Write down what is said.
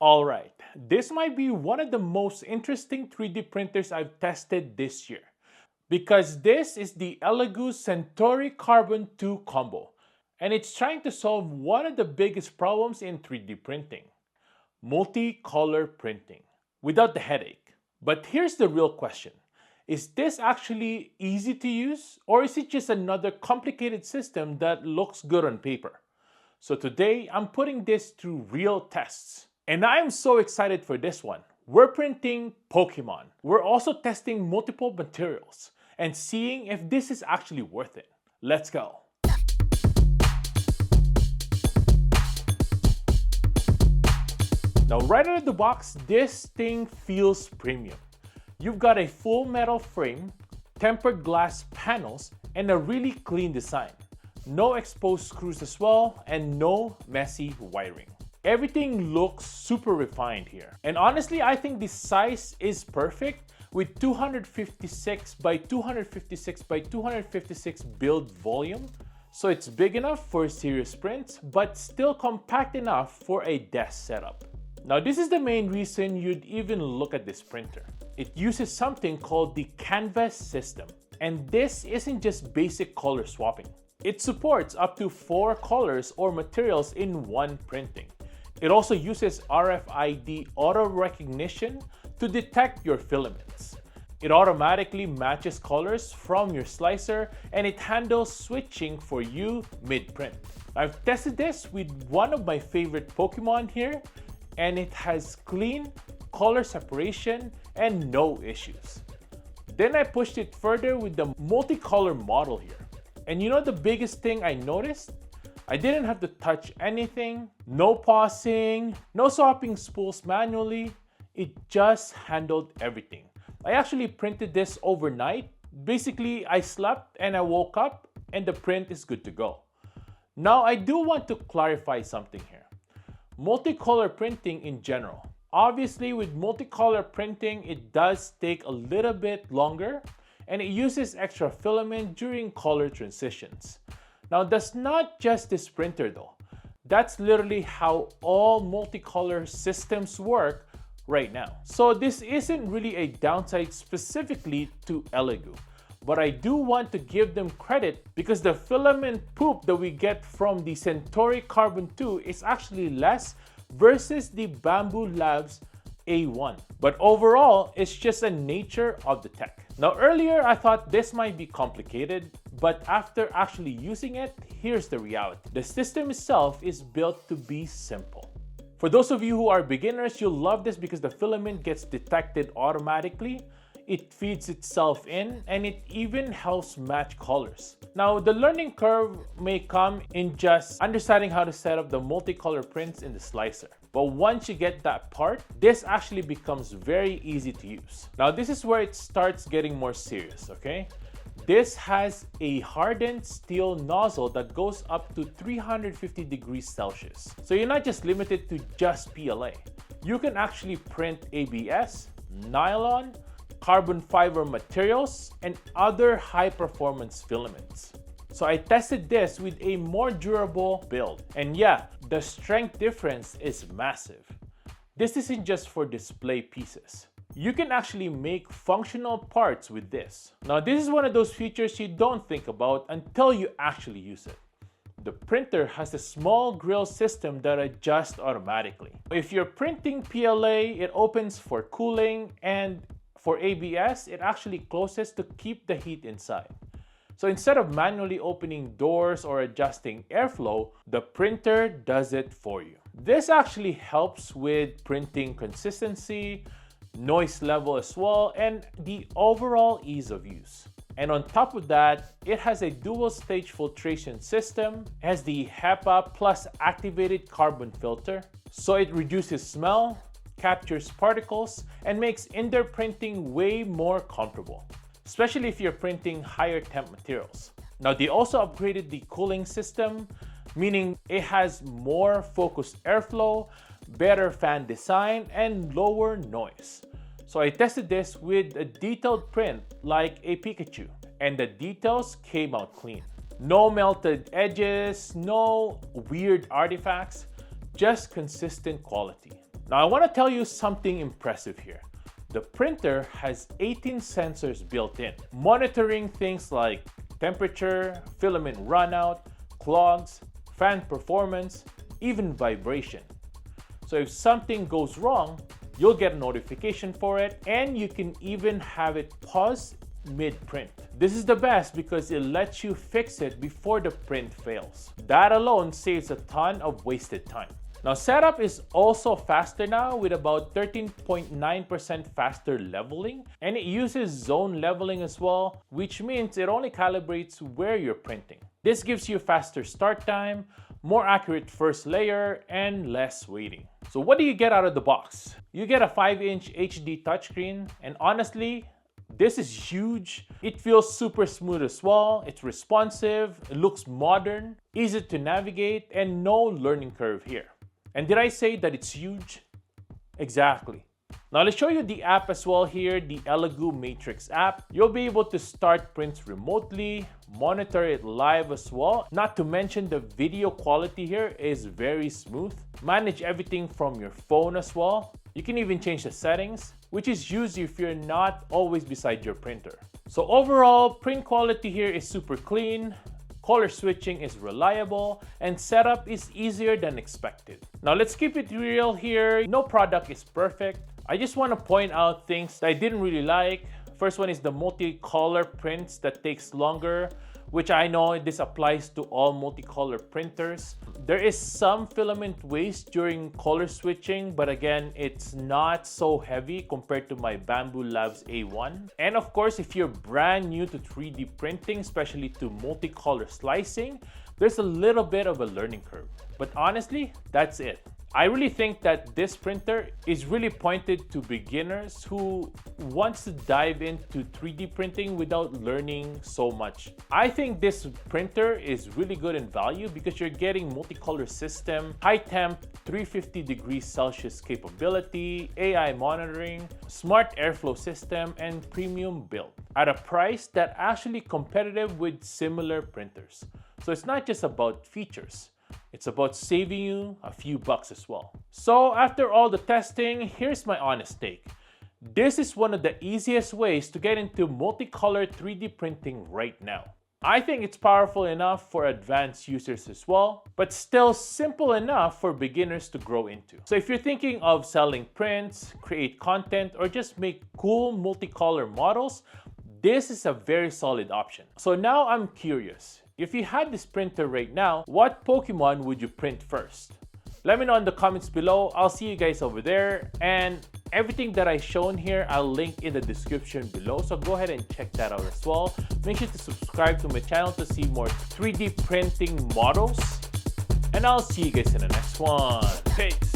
Alright, this might be one of the most interesting 3D printers I've tested this year, because this is the ELEGOO Centauri Carbon 2 combo, and it's trying to solve one of the biggest problems in 3D printing: multicolor printing, without the headache. But here's the real question: is this actually easy to use, or is it just another complicated system that looks good on paper? So today, I'm putting this through real tests. And I'm so excited for this one. We're printing Pokémon. We're also testing multiple materials and seeing if this is actually worth it. Let's go. Now, right out of the box, this thing feels premium. You've got a full metal frame, tempered glass panels, and a really clean design. No exposed screws as well, and no messy wiring. Everything looks super refined here. And honestly, I think the size is perfect with 256 by 256 by 256 build volume. So it's big enough for serious prints, but still compact enough for a desk setup. Now, this is the main reason you'd even look at this printer. It uses something called the canvas system. And this isn't just basic color swapping. It supports up to 4 colors or materials in one printing. It also uses RFID auto recognition to detect your filaments. It automatically matches colors from your slicer, and it handles switching for you mid-print. I've tested this with one of my favorite Pokémon here, and it has clean color separation and no issues. Then I pushed it further with the multicolor model here. And you know the biggest thing I noticed? I didn't have to touch anything, no pausing, no swapping spools manually. It just handled everything. I actually printed this overnight. Basically, I slept and I woke up and the print is good to go. Now, I do want to clarify something here. Multicolor printing in general. Obviously, with multicolor printing, it does take a little bit longer and it uses extra filament during color transitions. Now, that's not just this printer though. That's literally how all multicolor systems work right now. So this isn't really a downside specifically to ELEGOO, but I do want to give them credit because the filament poop that we get from the Centauri Carbon 2 is actually less versus the Bamboo Labs A1. But overall, it's just the nature of the tech. Now, earlier I thought this might be complicated, but after actually using it, here's the reality. The system itself is built to be simple. For those of you who are beginners, you'll love this because the filament gets detected automatically. It feeds itself in, and it even helps match colors. Now, the learning curve may come in just understanding how to set up the multicolor prints in the slicer. But once you get that part, this actually becomes very easy to use. Now, this is where it starts getting more serious, okay? This has a hardened steel nozzle that goes up to 350 degrees Celsius. So you're not just limited to just PLA. You can actually print ABS, nylon, carbon fiber materials, and other high-performance filaments. So I tested this with a more durable build. And yeah, the strength difference is massive. This isn't just for display pieces. You can actually make functional parts with this. Now, this is one of those features you don't think about until you actually use it. The printer has a small grille system that adjusts automatically. If you're printing PLA, it opens for cooling, and for ABS, it actually closes to keep the heat inside. So instead of manually opening doors or adjusting airflow, the printer does it for you. This actually helps with printing consistency, noise level as well, and the overall ease of use. And on top of that, it has a dual stage filtration system, has the HEPA plus activated carbon filter, so it reduces smell, captures particles, and makes indoor printing way more comfortable, especially if you're printing higher temp materials. Now, they also upgraded the cooling system, meaning it has more focused airflow, better fan design, and lower noise. So I tested this with a detailed print like a Pikachu, and the details came out clean. No melted edges, no weird artifacts, just consistent quality. Now I want to tell you something impressive here. The printer has 18 sensors built in, monitoring things like temperature, filament runout, clogs, fan performance, even vibration. So if something goes wrong, you'll get a notification for it, and you can even have it pause mid-print. This is the best because it lets you fix it before the print fails. That alone saves a ton of wasted time. Now setup is also faster now with about 13.9% faster leveling, and it uses zone leveling as well, which means it only calibrates where you're printing. This gives you faster start time, more accurate first layer, and less waiting. So what do you get out of the box? You get a 5-inch HD touchscreen, and honestly, this is huge. It feels super smooth as well. It's responsive, it looks modern, easy to navigate, and no learning curve here. And did I say that it's huge? Exactly. Now let's show you the app as well here, the ELEGOO Matrix app. You'll be able to start prints remotely, monitor it live as well. Not to mention the video quality here is very smooth. Manage everything from your phone as well. You can even change the settings, which is used if you're not always beside your printer. So overall, print quality here is super clean. Color switching is reliable, and setup is easier than expected. Now let's keep it real here. No product is perfect. I just want to point out things that I didn't really like. First one is the multicolor prints that takes longer, which I know this applies to all multicolor printers. There is some filament waste during color switching, but again, it's not so heavy compared to my Bamboo Labs A1. And of course, if you're brand new to 3D printing, especially to multicolor slicing, there's a little bit of a learning curve. But honestly, that's it. I really think that this printer is really pointed to beginners who wants to dive into 3D printing without learning so much. I think this printer is really good in value because you're getting multicolor system, high-temp 350 degrees Celsius capability, AI monitoring, smart airflow system, and premium build at a price that actually competitive with similar printers. So it's not just about features. It's about saving you a few bucks as well. So after all the testing, here's my honest take. This is one of the easiest ways to get into multicolor 3D printing right now. I think it's powerful enough for advanced users as well, but still simple enough for beginners to grow into. So if you're thinking of selling prints, create content, or just make cool multicolor models, this is a very solid option. So now I'm curious. If you had this printer right now, what Pokemon would you print first? Let me know in the comments below. I'll see you guys over there. And everything that I've shown here, I'll link in the description below. So go ahead and check that out as well. Make sure to subscribe to my channel to see more 3D printing models. And I'll see you guys in the next one. Peace!